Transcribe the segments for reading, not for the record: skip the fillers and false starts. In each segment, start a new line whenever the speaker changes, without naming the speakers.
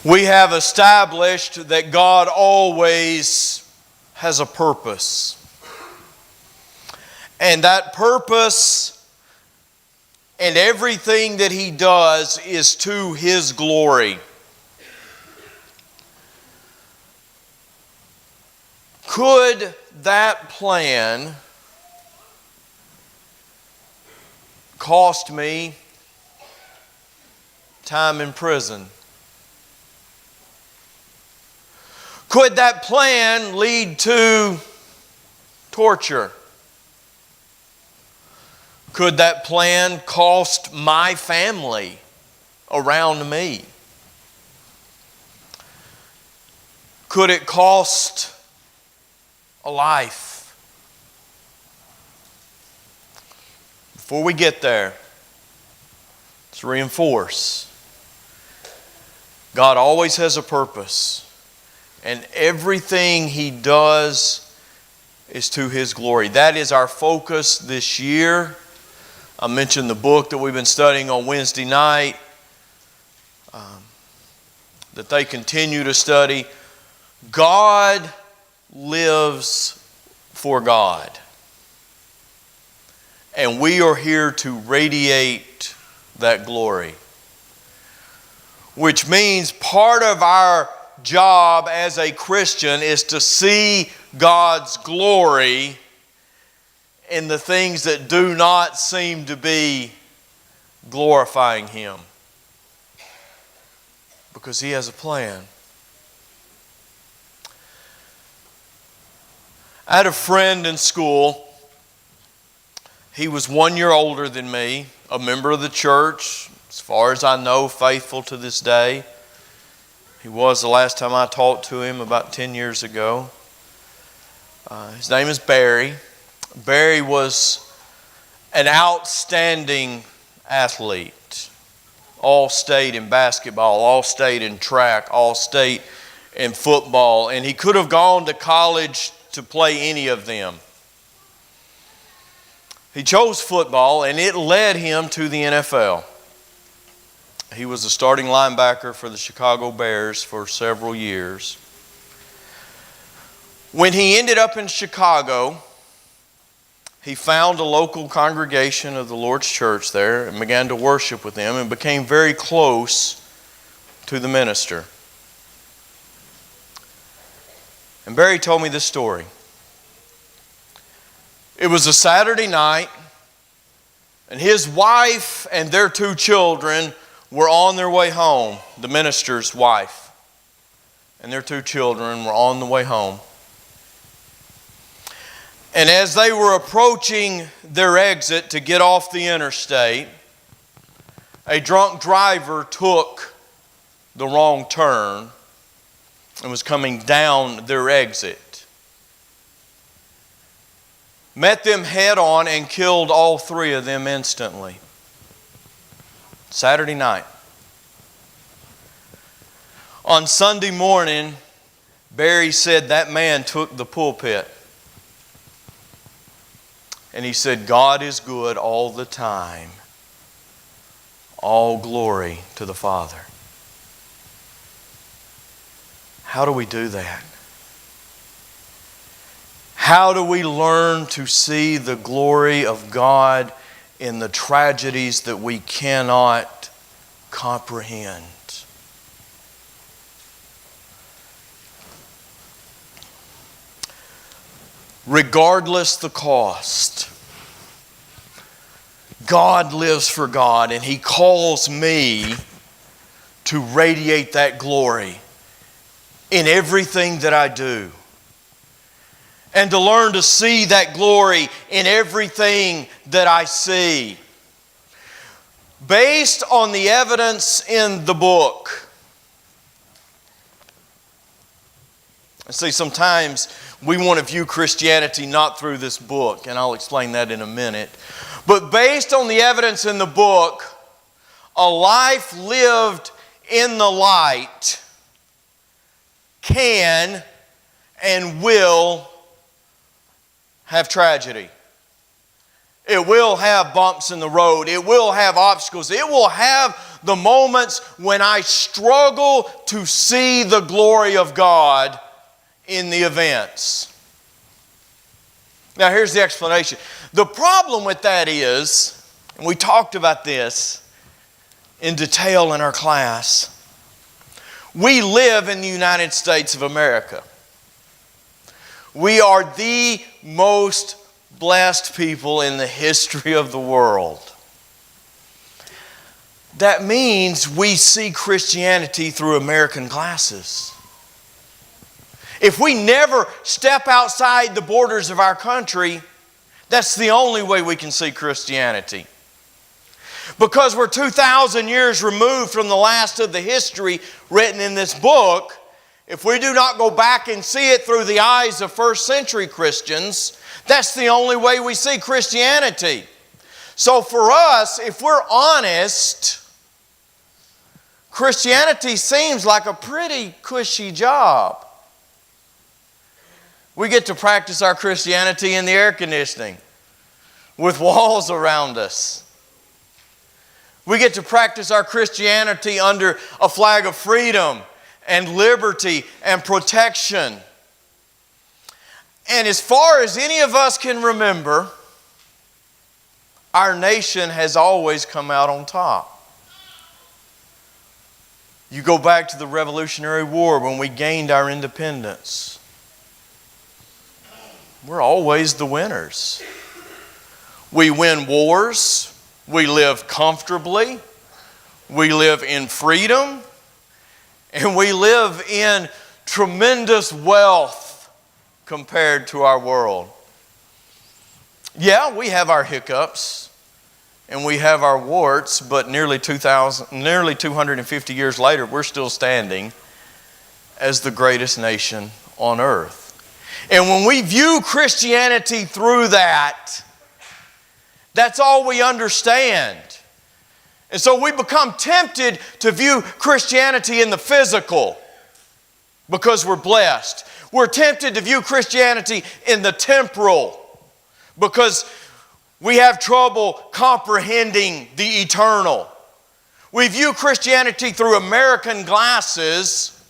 We have established that God always has a purpose. And that purpose and everything that He does is to His glory. Could that plan cost me time in prison? Could that plan lead to torture? Could that plan cost my family around me? Could it cost a life? Before we get there, let's reinforce. God always has a purpose. And everything He does is to His glory. That is our focus this year. I mentioned the book that we've been studying on Wednesday night, that they continue to study. God lives for God. And we are here to radiate that glory. Which means part of our job as a Christian is to see God's glory in the things that do not seem to be glorifying Him. Because He has a plan. I had a friend in school. He was 1 year older than me, a member of the church, as far as I know, faithful to this day. He was the last time I talked to him about 10 years ago. His name is Barry. Barry was an outstanding athlete. All-state in basketball, all-state in track, all-state in football. And he could have gone to college to play any of them. He chose football, and it led him to the NFL. He was a starting linebacker for the Chicago Bears for several years. When he ended up in Chicago, he found a local congregation of the Lord's church there and began to worship with them and became very close to the minister. And Barry told me this story. It was a Saturday night, and his wife and their 2 children were on their way home. The minister's wife and their 2 children were on the way home. And as they were approaching their exit to get off the interstate, a drunk driver took the wrong turn and was coming down their exit. Met them head on and killed all 3 of them instantly. Saturday night. On Sunday morning, Barry said that man took the pulpit. And he said, God is good all the time. All glory to the Father. How do we do that? How do we learn to see the glory of God in the tragedies that we cannot comprehend? Regardless the cost, God lives for God, and He calls me to radiate that glory in everything that I do. And to learn to see that glory in everything that I see. Based on the evidence in the book. See, sometimes we want to view Christianity not through this book, and I'll explain that in a minute. But based on the evidence in the book, a life lived in the light can and will have tragedy. It will have bumps in the road. It will have obstacles. It will have the moments when I struggle to see the glory of God in the events. Now here's the explanation. The problem with that is, and we talked about this in detail in our class, we live in the United States of America. We are the most blessed people in the history of the world. That means we see Christianity through American glasses. If we never step outside the borders of our country, that's the only way we can see Christianity. Because we're 2,000 years removed from the last of the history written in this book, if we do not go back and see it through the eyes of first century Christians, that's the only way we see Christianity. So for us, if we're honest, Christianity seems like a pretty cushy job. We get to practice our Christianity in the air conditioning with walls around us. We get to practice our Christianity under a flag of freedom and liberty and protection. And as far as any of us can remember, our nation has always come out on top. You go back to the Revolutionary War when we gained our independence. We're always the winners. We win wars. We live comfortably. We live in freedom. And we live in tremendous wealth compared to our world. Yeah, we have our hiccups and we have our warts, but nearly 250 years later, we're still standing as the greatest nation on earth. And when we view Christianity through that, that's all we understand. And so we become tempted to view Christianity in the physical because we're blessed. We're tempted to view Christianity in the temporal because we have trouble comprehending the eternal. We view Christianity through American glasses,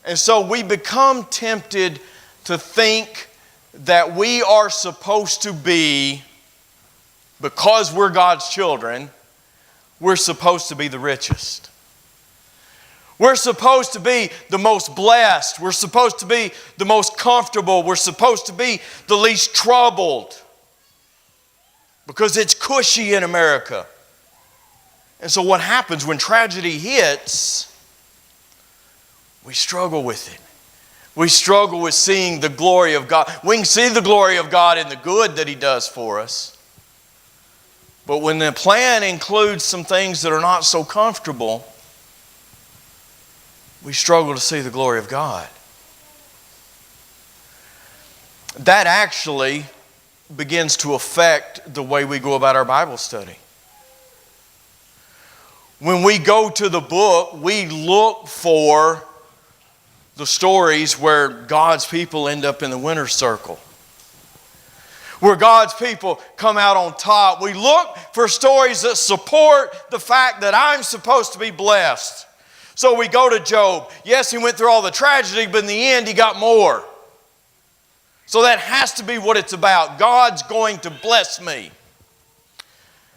and so we become tempted to think that we are supposed to be, because we're God's children, we're supposed to be the richest. We're supposed to be the most blessed. We're supposed to be the most comfortable. We're supposed to be the least troubled. Because it's cushy in America. And so what happens when tragedy hits, we struggle with it. We struggle with seeing the glory of God. We can see the glory of God in the good that He does for us. But when the plan includes some things that are not so comfortable, we struggle to see the glory of God. That actually begins to affect the way we go about our Bible study. When we go to the book, we look for the stories where God's people end up in the winner's circle, where God's people come out on top. We look for stories that support the fact that I'm supposed to be blessed. So we go to Job. Yes, he went through all the tragedy, but in the end he got more. So that has to be what it's about. God's going to bless me.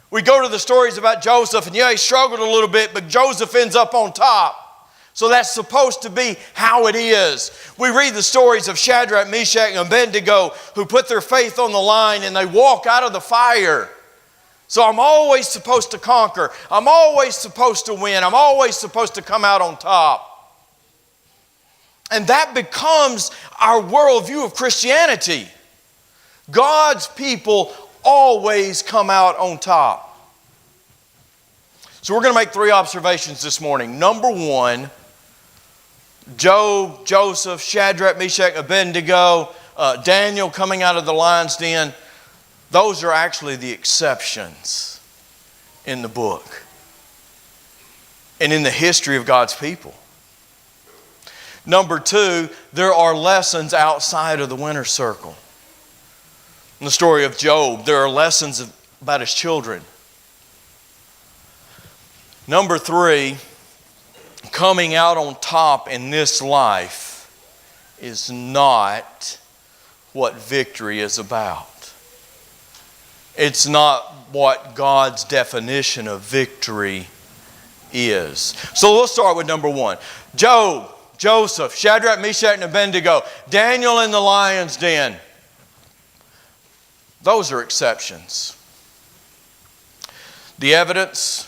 We go to the stories about Joseph, and yeah, he struggled a little bit, but Joseph ends up on top. So that's supposed to be how it is. We read the stories of Shadrach, Meshach, and Abednego who put their faith on the line and they walk out of the fire. So I'm always supposed to conquer. I'm always supposed to win. I'm always supposed to come out on top. And that becomes our worldview of Christianity. God's people always come out on top. So we're going to make 3 observations this morning. Number 1, Job, Joseph, Shadrach, Meshach, Abednego, Daniel coming out of the lion's den, those are actually the exceptions in the book and in the history of God's people. Number 2, there are lessons outside of the winner's circle. In the story of Job, there are lessons about his children. Number 3, coming out on top in this life is not what victory is about. It's not what God's definition of victory is. So let's start with number 1. Job, Joseph, Shadrach, Meshach, and Abednego, Daniel in the lion's den. Those are exceptions. The evidence,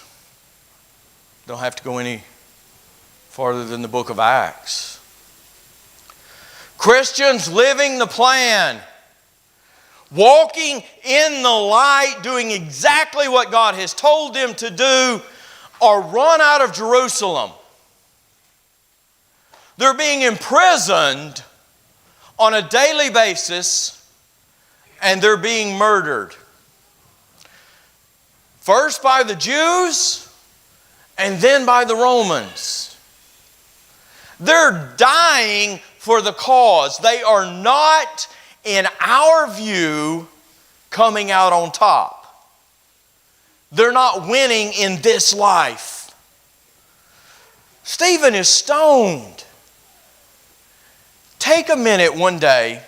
don't have to go any farther than the book of Acts. Christians living the plan, walking in the light, doing exactly what God has told them to do, are run out of Jerusalem. They're being imprisoned on a daily basis, and they're being murdered. First by the Jews, and then by the Romans. They're dying for the cause. They are not, in our view, coming out on top. They're not winning in this life. Stephen is stoned. Take a minute one day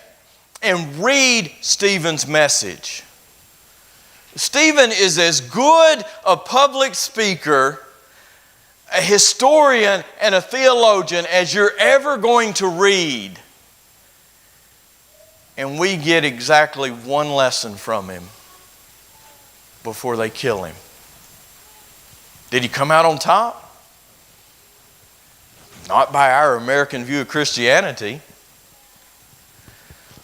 and read Stephen's message. Stephen is as good a public speaker, a historian, and a theologian as you're ever going to read. And we get exactly one lesson from him before they kill him. Did he come out on top? Not by our American view of Christianity.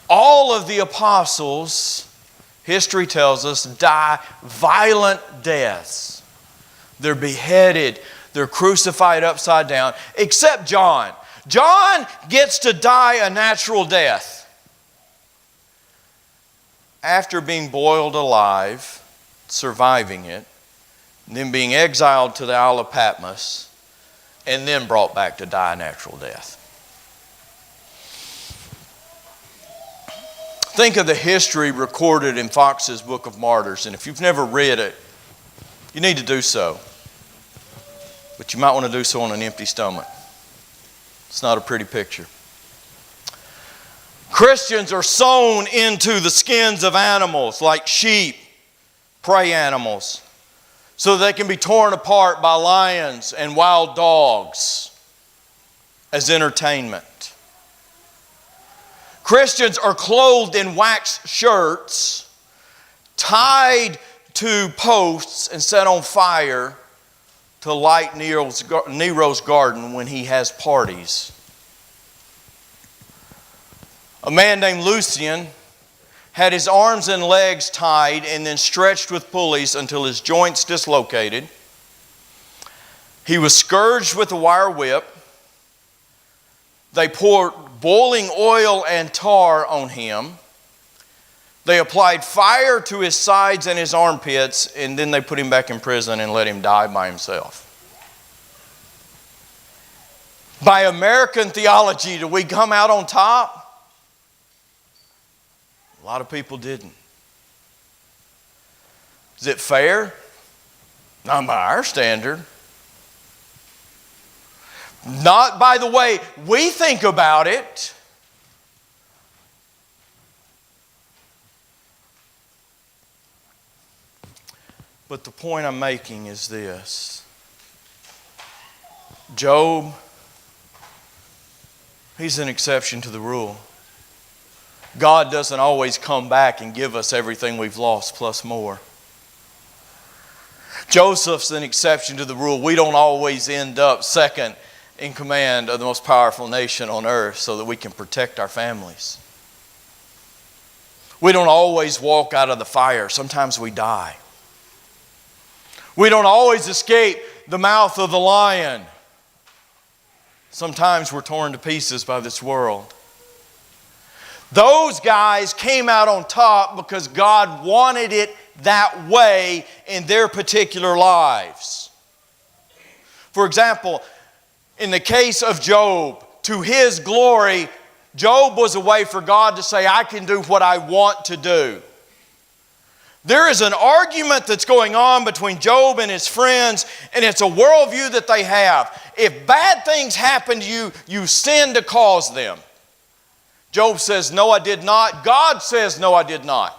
All of the apostles, history tells us, die violent deaths. They're beheaded. They're crucified upside down, except John. John gets to die a natural death after being boiled alive, surviving it, and then being exiled to the Isle of Patmos, and then brought back to die a natural death. Think of the history recorded in Fox's Book of Martyrs, and if you've never read it, you need to do so. But you might want to do so on an empty stomach. It's not a pretty picture. Christians are sewn into the skins of animals like sheep, prey animals, so they can be torn apart by lions and wild dogs as entertainment. Christians are clothed in wax shirts, tied to posts and set on fire to light Nero's garden when he has parties. A man named Lucian had his arms and legs tied and then stretched with pulleys until his joints dislocated. He was scourged with a wire whip. They poured boiling oil and tar on him. They applied fire to his sides and his armpits, and then they put him back in prison and let him die by himself. By American theology, do we come out on top? A lot of people didn't. Is it fair? Not by our standard. Not by the way we think about it. But the point I'm making is this. Job, he's an exception to the rule. God doesn't always come back and give us everything we've lost plus more. Joseph's an exception to the rule. We don't always end up second in command of the most powerful nation on earth so that we can protect our families. We don't always walk out of the fire. Sometimes we die. We don't always escape the mouth of the lion. Sometimes we're torn to pieces by this world. Those guys came out on top because God wanted it that way in their particular lives. For example, in the case of Job, to his glory, Job was a way for God to say, I can do what I want to do. There is an argument that's going on between Job and his friends, and it's a worldview that they have. If bad things happen to you, you sin to cause them. Job says, no, I did not. God says, no, I did not.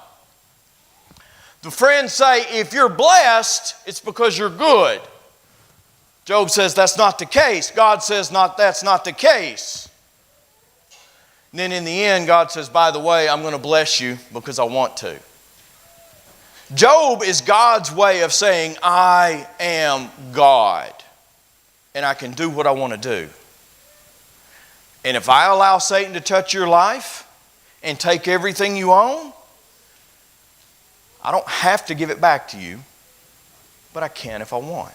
The friends say, if you're blessed, it's because you're good. Job says, that's not the case. God says, that's not the case. And then in the end, God says, by the way, I'm going to bless you because I want to. Job is God's way of saying, I am God, and I can do what I want to do. And if I allow Satan to touch your life and take everything you own, I don't have to give it back to you, but I can if I want.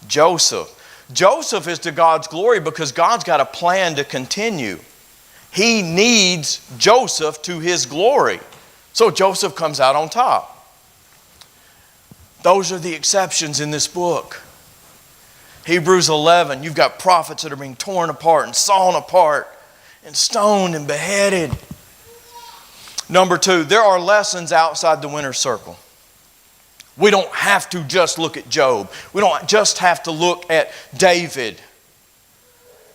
Joseph is to God's glory because God's got a plan to continue. He needs Joseph to his glory. So Joseph comes out on top. Those are the exceptions in this book. Hebrews 11, you've got prophets that are being torn apart and sawn apart and stoned and beheaded. Number 2, there are lessons outside the winner's circle. We don't have to just look at Job. We don't just have to look at David.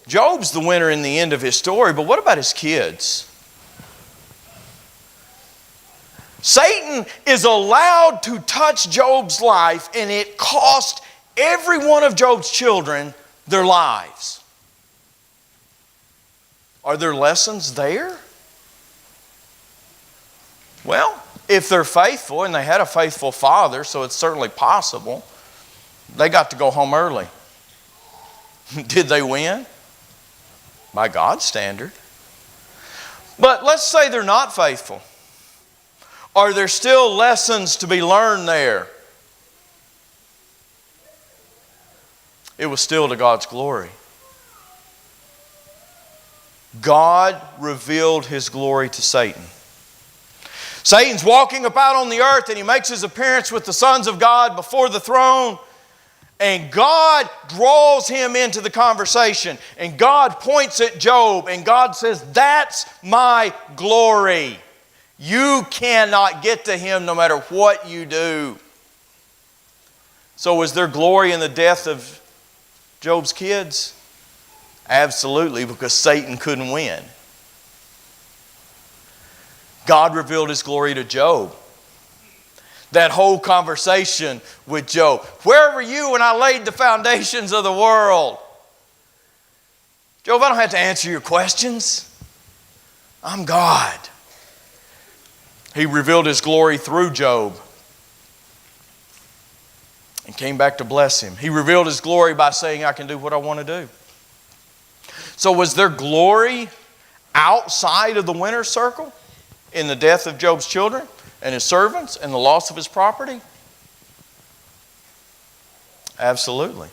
Job's the winner in the end of his story, but what about his kids? Satan is allowed to touch Job's life, and it cost every one of Job's children their lives. Are there lessons there? Well, if they're faithful, and they had a faithful father, so it's certainly possible, they got to go home early. Did they win? By God's standard. But let's say they're not faithful. Are there still lessons to be learned there? It was still to God's glory. God revealed His glory to Satan. Satan's walking about on the earth, and he makes his appearance with the sons of God before the throne. And God draws him into the conversation. And God points at Job, and God says, that's my glory. You cannot get to him no matter what you do. So was there glory in the death of Job's kids? Absolutely, because Satan couldn't win. God revealed His glory to Job. That whole conversation with Job. Where were you when I laid the foundations of the world? Job, I don't have to answer your questions. I'm God. He revealed His glory through Job and came back to bless him. He revealed His glory by saying, I can do what I want to do. So was there glory outside of the winner's circle in the death of Job's children and his servants and the loss of his property? Absolutely.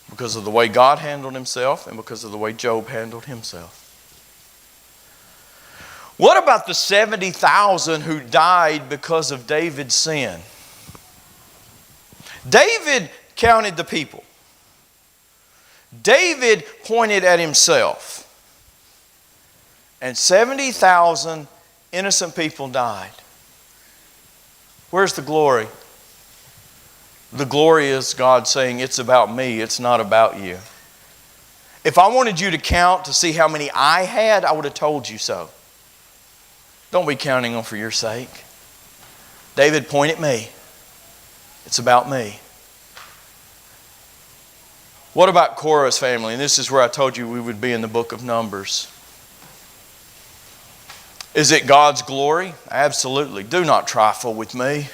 Because of the way God handled Himself and because of the way Job handled himself. What about the 70,000 who died because of David's sin? David counted the people. David pointed at himself. And 70,000 innocent people died. Where's the glory? The glory is God saying, it's about me, it's not about you. If I wanted you to count to see how many I had, I would have told you so. Don't be counting them for your sake. David, point at me. It's about me. What about Korah's family? And this is where I told you we would be in the book of Numbers. Is it God's glory? Absolutely. Do not trifle with me.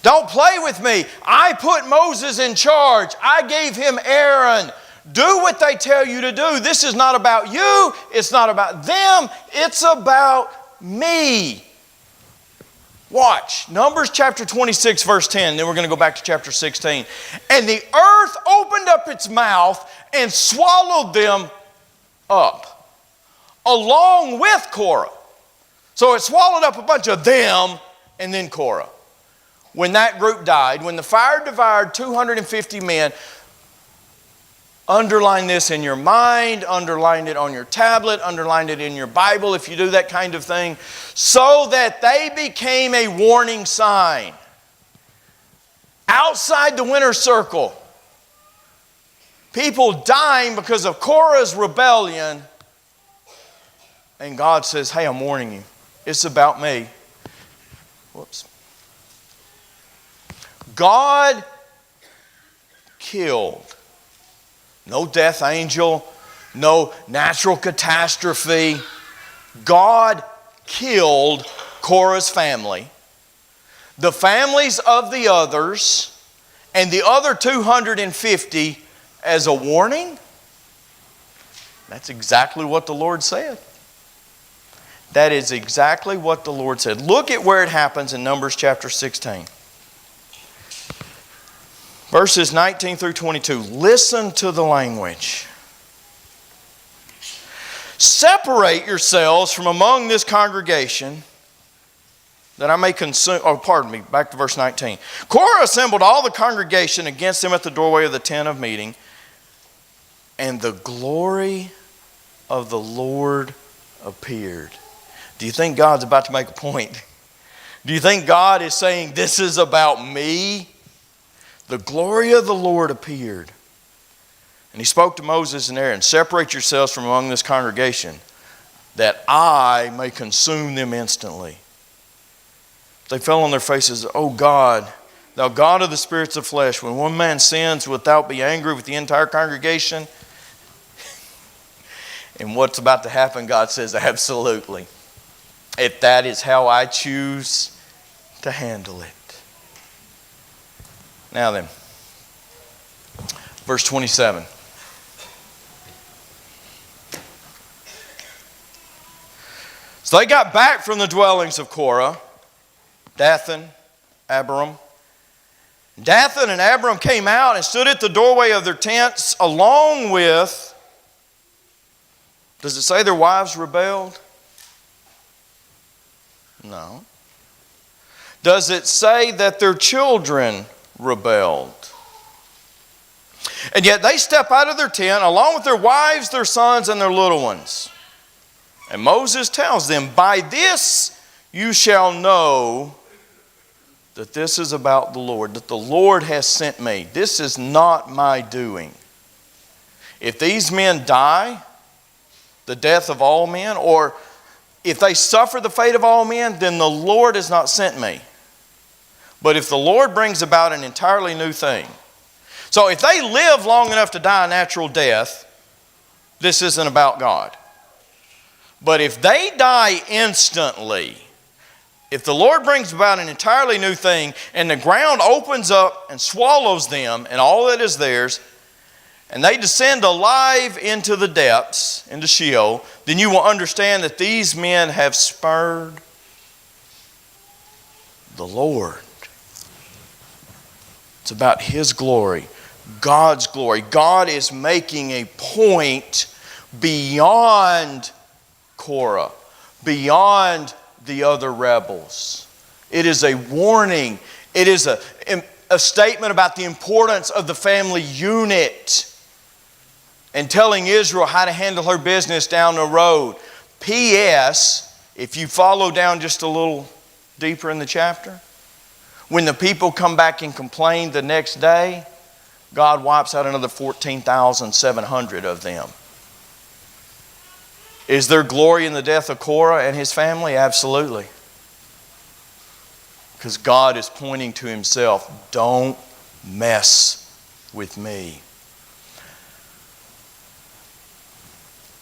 Don't play with me. I put Moses in charge. I gave him Aaron. Do what they tell you to do. This is not about you. It's not about them. It's about me. Watch. Numbers chapter 26 verse 10. Then we're going to go back to chapter 16. And the earth opened up its mouth and swallowed them up, along with Korah. So it swallowed up a bunch of them and then Korah. When that group died, when the fire devoured 250 men, Underline this in your mind, underline it on your tablet, underline it in your Bible if you do that kind of thing, so that they became a warning sign. Outside the winner circle, people dying because of Korah's rebellion, and God says, hey, I'm warning you. It's about me. Whoops. God killed. No death angel, no natural catastrophe. God killed Korah's family, the families of the others, and the other 250 as a warning. That's exactly what the Lord said. That is exactly what the Lord said. Look at where it happens in Numbers chapter 16. Verses 19 through 22. Listen to the language. Separate yourselves from among this congregation, that I may consume. Oh, pardon me, back to verse 19. Korah assembled all the congregation against them at the doorway of the tent of meeting, and the glory of the Lord appeared. Do you think God's about to make a point? Do you think God is saying, this is about me? The glory of the Lord appeared. And he spoke to Moses and Aaron, separate yourselves from among this congregation, that I may consume them instantly. They fell on their faces. Oh God, thou God of the spirits of flesh, when one man sins, wilt thou be angry with the entire congregation? And what's about to happen, God says, absolutely. If that is how I choose to handle it. Now then, verse 27. So they got back from the dwellings of Korah, Dathan, Abiram. Dathan and Abiram came out and stood at the doorway of their tents along with, does it say their wives rebelled? No. Does it say that their children rebelled? And yet they step out of their tent along with their wives, their sons, and their little ones. And Moses tells them, by this you shall know that this is about the Lord, that the Lord has sent me. This is not my doing. If these men die, the death of all men, or if they suffer the fate of all men, then the Lord has not sent me. But if the Lord brings about an entirely new thing. So if they live long enough to die a natural death, this isn't about God. But if they die instantly, if the Lord brings about an entirely new thing and the ground opens up and swallows them and all that is theirs, and they descend alive into the depths, into Sheol, then you will understand that these men have spurned the Lord. It's about His glory, God's glory. God is making a point beyond Korah, beyond the other rebels. It is a warning. It is a statement about the importance of the family unit and telling Israel how to handle her business down the road. P.S., if you follow down just a little deeper in the chapter, when the people come back and complain the next day, God wipes out another 14,700 of them. Is there glory in the death of Korah and his family? Absolutely. Because God is pointing to Himself. Don't mess with me.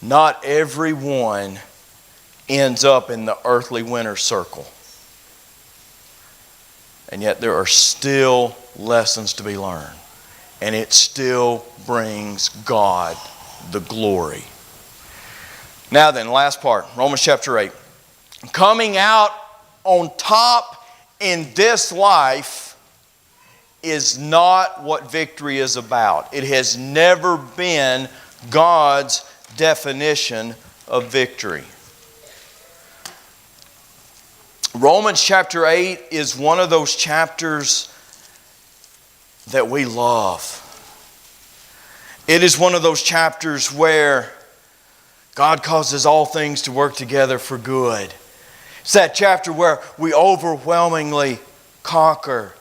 Not everyone ends up in the earthly winner circle. And yet there are still lessons to be learned. And it still brings God the glory. Now then, last part, Romans chapter 8. Coming out on top in this life is not what victory is about. It has never been God's definition of victory. Romans chapter 8 is one of those chapters that we love. It is one of those chapters where God causes all things to work together for good. It's that chapter where we overwhelmingly conquer.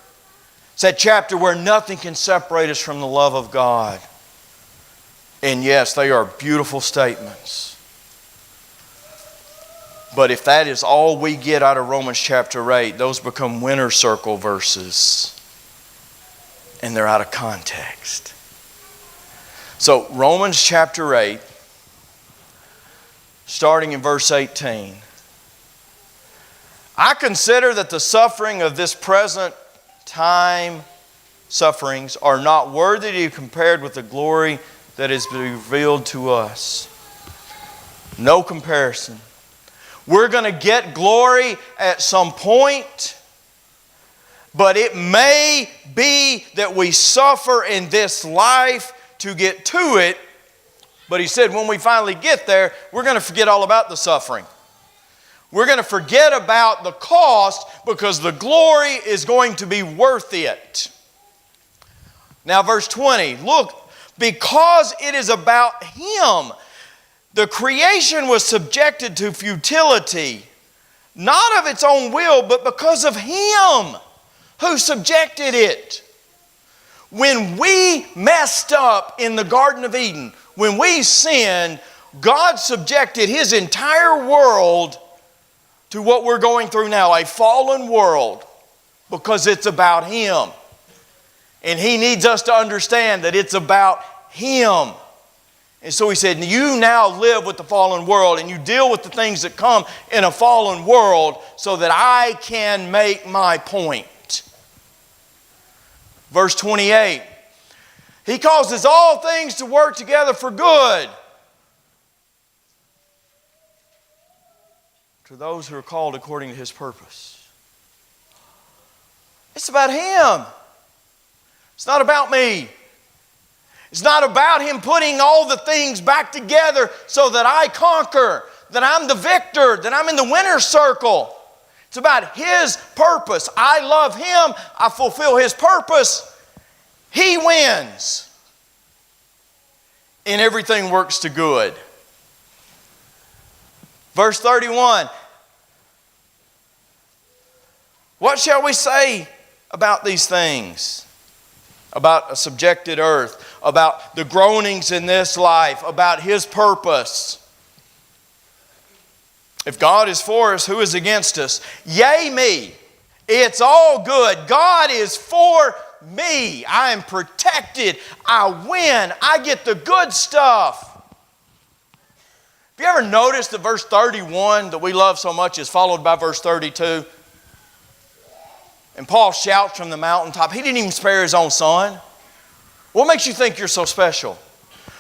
It's that chapter where nothing can separate us from the love of God. And yes, they are beautiful statements. But if that is all we get out of Romans chapter 8, those become winner circle verses. And they're out of context. So Romans chapter 8, starting in verse 18. I consider that the suffering of this present time sufferings are not worthy to be compared with the glory that is revealed to us. No comparison. We're going to get glory at some point, but it may be that we suffer in this life to get to it. But he said when we finally get there, we're going to forget all about the suffering. We're going to forget about the cost because the glory is going to be worth it. Now verse 20, look, because it is about Him. The creation was subjected to futility, not of its own will, but because of Him who subjected it. When we messed up in the Garden of Eden, when we sinned, God subjected His entire world to what we're going through now, a fallen world, because it's about Him. And He needs us to understand that it's about Him. And so He said, you now live with the fallen world and you deal with the things that come in a fallen world so that I can make my point. Verse 28, He causes all things to work together for good to those who are called according to His purpose. It's about Him. It's not about me. It's not about Him putting all the things back together so that I conquer, that I'm the victor, that I'm in the winner's circle. It's about His purpose. I love Him. I fulfill His purpose. He wins. And everything works to good. Verse 31. What shall we say about these things? About a subjected earth, about the groanings in this life, about His purpose. If God is for us, who is against us? Yea, me. It's all good. God is for me. I am protected. I win. I get the good stuff. Have you ever noticed that verse 31 that we love so much is followed by verse 32? And Paul shouts from the mountaintop. He didn't even spare his own son. What makes you think you're so special?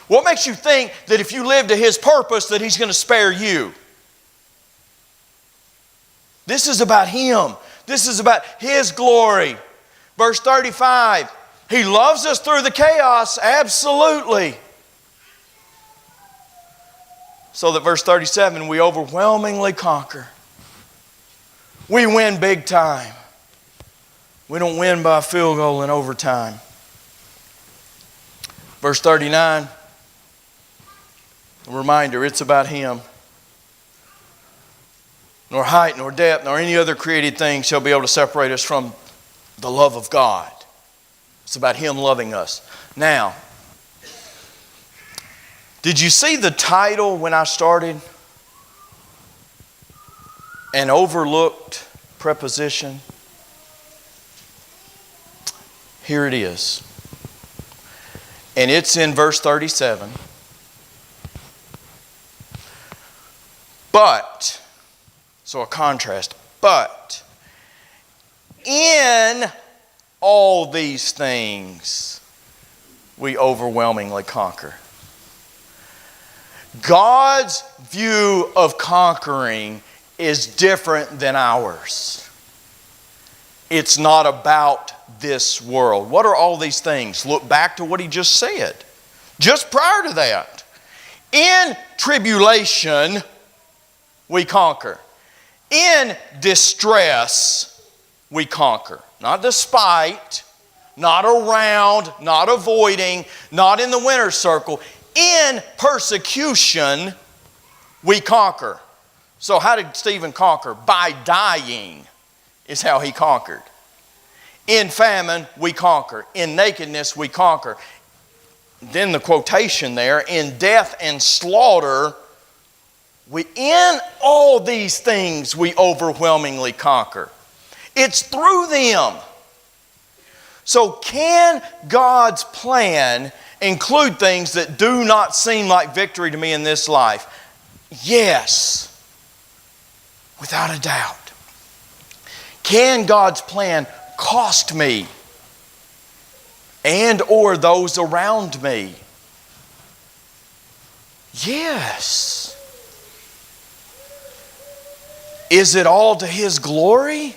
What makes you think that if you live to His purpose that He's going to spare you? This is about Him. This is about His glory. Verse 35, He loves us through the chaos, absolutely. So that verse 37, we overwhelmingly conquer. We win big time. We don't win by a field goal in overtime. Verse 39, a reminder, it's about Him. Nor height, nor depth, nor any other created thing shall be able to separate us from the love of God. It's about Him loving us. Now, did you see the title when I started? An overlooked preposition. Here it is. And it's in verse 37. But, so a contrast, but in all these things we overwhelmingly conquer. God's view of conquering is different than ours. It's not about this world. What are all these things? Look back to what he just said. Just prior to that. In tribulation, we conquer. In distress, we conquer. Not despite, not around, not avoiding, not in the winner's circle. In persecution, we conquer. So how did Stephen conquer? By dying is how he conquered. In famine, we conquer. In nakedness, we conquer. Then the quotation there, in death and slaughter, in all these things we overwhelmingly conquer. It's through them. So can God's plan include things that do not seem like victory to me in this life? Yes, without a doubt. Can God's plan cost me and or those around me? Yes. Is it all to His glory?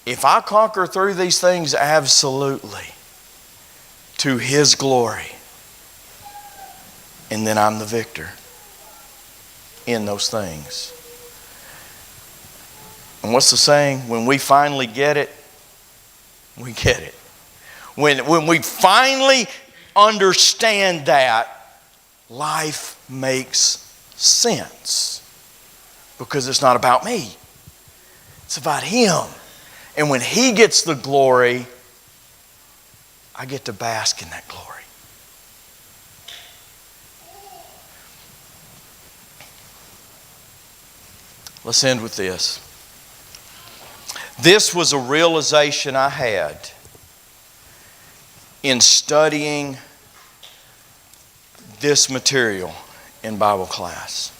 If I conquer through these things, absolutely. To His glory. And then I'm the victor in those things. And what's the saying? When we finally get it, we get it. When we finally understand that, life makes sense. Because it's not about me. It's about Him. And when He gets the glory, I get to bask in that glory. Let's end with this. This was a realization I had in studying this material in Bible class.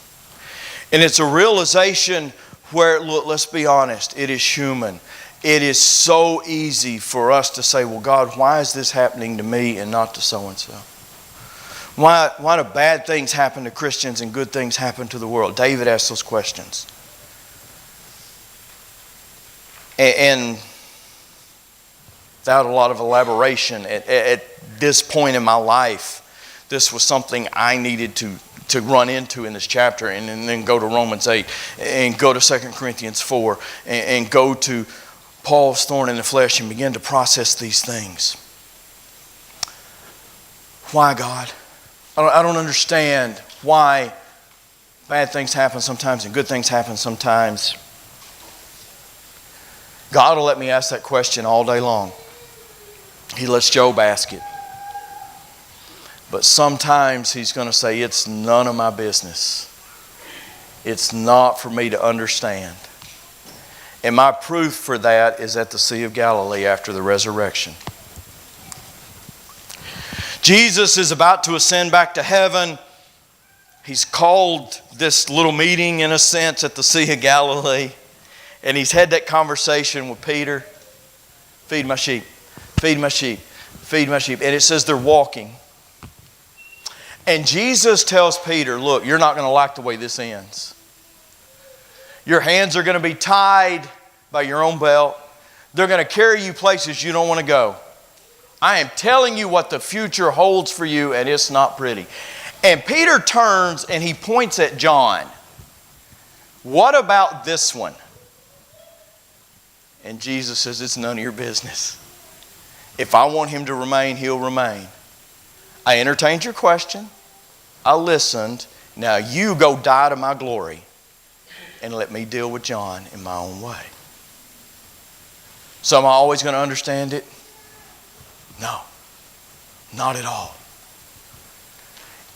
And it's a realization where, look, let's be honest, it is human. It is so easy for us to say, well, God, why is this happening to me and not to so-and-so? Why do bad things happen to Christians and good things happen to the world? David asked those questions. And without a lot of elaboration, at this point in my life, this was something I needed to run into in this chapter, and then go to Romans 8 and go to 2 Corinthians 4 and go to Paul's thorn in the flesh and begin to process these things. Why, God? I don't understand why bad things happen sometimes and good things happen sometimes. God will let me ask that question all day long. He lets Job ask it. But sometimes He's going to say, it's none of my business. It's not for me to understand. And my proof for that is at the Sea of Galilee after the resurrection. Jesus is about to ascend back to heaven. He's called this little meeting, in a sense, at the Sea of Galilee. And He's had that conversation with Peter. Feed my sheep. Feed my sheep. Feed my sheep. And it says they're walking. And Jesus tells Peter, look, you're not going to like the way this ends. Your hands are going to be tied by your own belt. They're going to carry you places you don't want to go. I am telling you what the future holds for you, and it's not pretty. And Peter turns and he points at John. What about this one? And Jesus says, it's none of your business. If I want him to remain, he'll remain. I entertained your question. I listened. Now you go die to my glory and let me deal with John in my own way. So am I always going to understand it? No, not at all.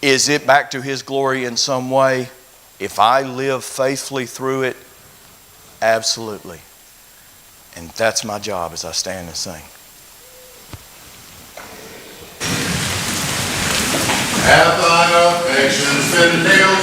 Is it back to His glory in some way? If I live faithfully through it, absolutely. And that's my job as I stand and sing.
Hath thine affections been nailed